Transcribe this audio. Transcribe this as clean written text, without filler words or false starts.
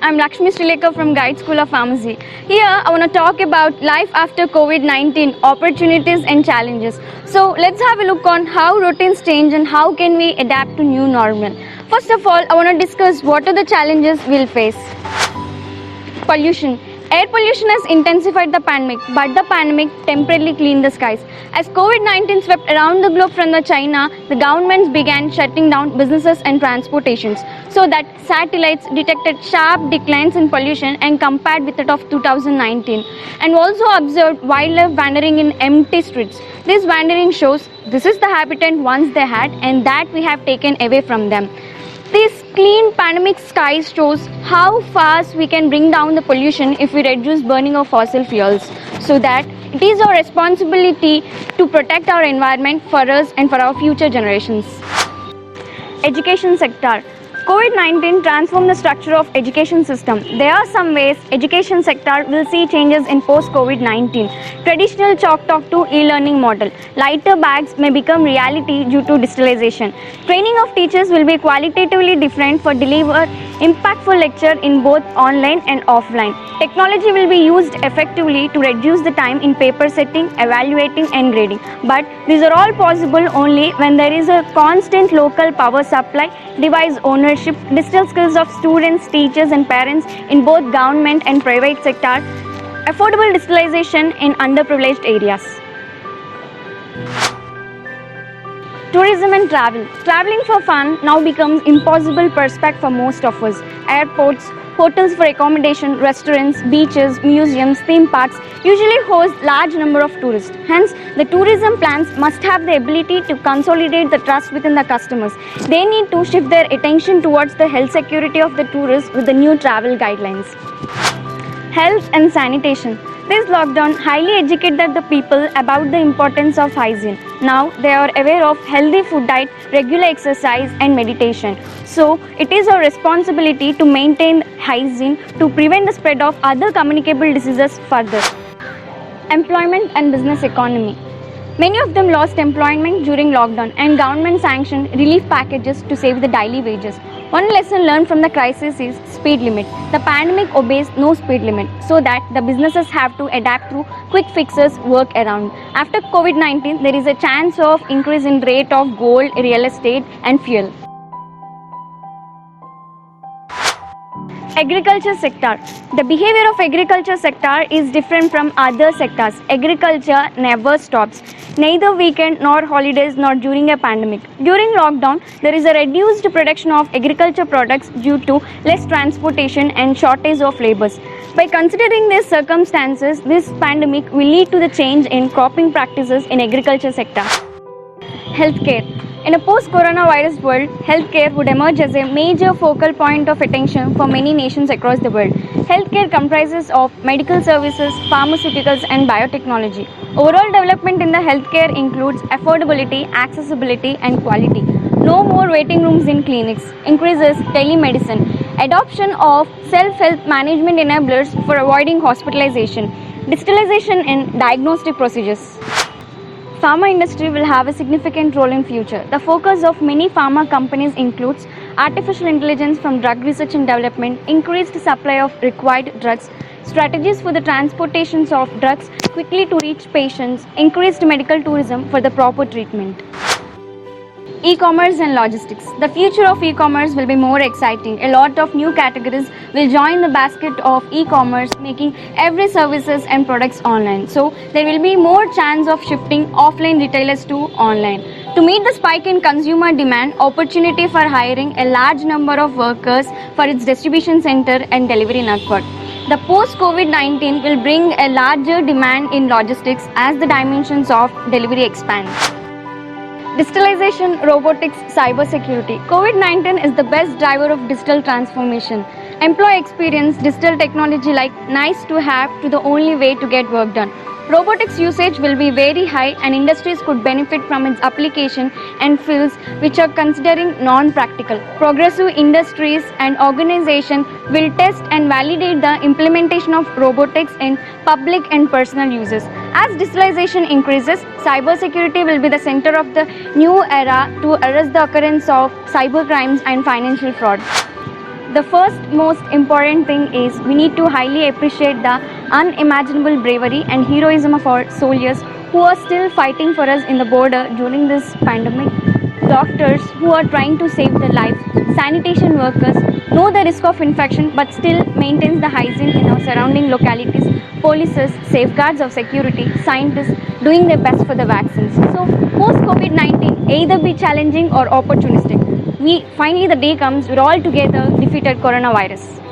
I'm Lakshmi Srilekha from Guide School of Pharmacy. Here, I want to talk about life after COVID-19, opportunities and challenges. So, let's have a look on how routines change and how can we adapt to new normal. First of all, I want to discuss what are the challenges we'll face. Pollution. Air pollution has intensified the pandemic, but the pandemic temporarily cleaned the skies. As COVID-19 swept around the globe from China, the governments began shutting down businesses and transportations, so that satellites detected sharp declines in pollution and compared with that of 2019, and also observed wildlife wandering in empty streets. This wandering shows this is the habitat once they had and that we have taken away from them. This clean pandemic skies shows how fast we can bring down the pollution if we reduce burning of fossil fuels, so that it is our responsibility to protect our environment for us and for our future generations. Education sector. COVID-19 transformed the structure of education system. There are some ways education sector will see changes in post-COVID-19. Traditional chalk talk to e-learning model. Lighter bags may become reality due to digitalization. Training of teachers will be qualitatively different for deliver impactful lecture in both online and offline. Technology will be used effectively to reduce the time in paper setting, evaluating and grading. But these are all possible only when there is a constant local power supply, device ownership, digital skills of students, teachers and parents in both government and private sector, affordable digitalization in underprivileged areas. Tourism and travel. Traveling for fun now becomes impossible prospect for most of us. Airports, hotels for accommodation, restaurants, beaches, museums, theme parks usually host large number of tourists. Hence, the tourism plans must have the ability to consolidate the trust within the customers. They need to shift their attention towards the health security of the tourists with the new travel guidelines. Health and sanitation. This lockdown highly educated the people about the importance of hygiene. Now they are aware of healthy food diet, regular exercise and meditation. So it is our responsibility to maintain hygiene to prevent the spread of other communicable diseases further. Employment and business economy. Many of them lost employment during lockdown and government sanctioned relief packages to save the daily wages. One lesson learned from the crisis is speed limit. The pandemic obeys no speed limit, so that the businesses have to adapt through quick fixes work around. After COVID-19, there is a chance of increase in rate of gold, real estate and fuel. Agriculture sector. The behavior of agriculture sector is different from other sectors. Agriculture never stops, neither weekend nor holidays nor during a pandemic. During lockdown, there is a reduced production of agriculture products due to less transportation and shortage of laborers. By considering these circumstances, this pandemic will lead to the change in cropping practices in agriculture sector. Healthcare. In a post-coronavirus world, healthcare would emerge as a major focal point of attention for many nations across the world. Healthcare comprises of medical services, pharmaceuticals and biotechnology. Overall development in the healthcare includes affordability, accessibility and quality. No more waiting rooms in clinics. Increases telemedicine. Adoption of self-health management enablers for avoiding hospitalization. Digitalization in diagnostic procedures. Pharma industry will have a significant role in future. The focus of many pharma companies includes artificial intelligence from drug research and development, increased supply of required drugs, strategies for the transportations of drugs quickly to reach patients, increased medical tourism for the proper treatment. E-commerce and logistics. The future of e-commerce will be more exciting. A lot of new categories will join the basket of e-commerce, making every services and products online. So there will be more chance of shifting offline retailers to online. To meet the spike in consumer demand, opportunity for hiring a large number of workers for its distribution center and delivery network. The post-COVID-19 will bring a larger demand in logistics as the dimensions of delivery expand. Digitalization, robotics, cybersecurity. COVID-19 is the best driver of digital transformation. Employee experience digital technology like nice to have to the only way to get work done. Robotics usage will be very high and industries could benefit from its application and fields which are considering non-practical. Progressive industries and organizations will test and validate the implementation of robotics in public and personal uses. As digitalization increases, cybersecurity will be the center of the new era to arrest the occurrence of cyber crimes and financial fraud. The first most important thing is we need to highly appreciate the unimaginable bravery and heroism of our soldiers who are still fighting for us in the border during this pandemic. Doctors who are trying to save their lives, sanitation workers know the risk of infection but still maintains the hygiene in our surrounding localities, polices, safeguards of security, scientists doing their best for the vaccines. So post COVID-19 either be challenging or opportunistic. We finally the day comes we're all together defeated coronavirus.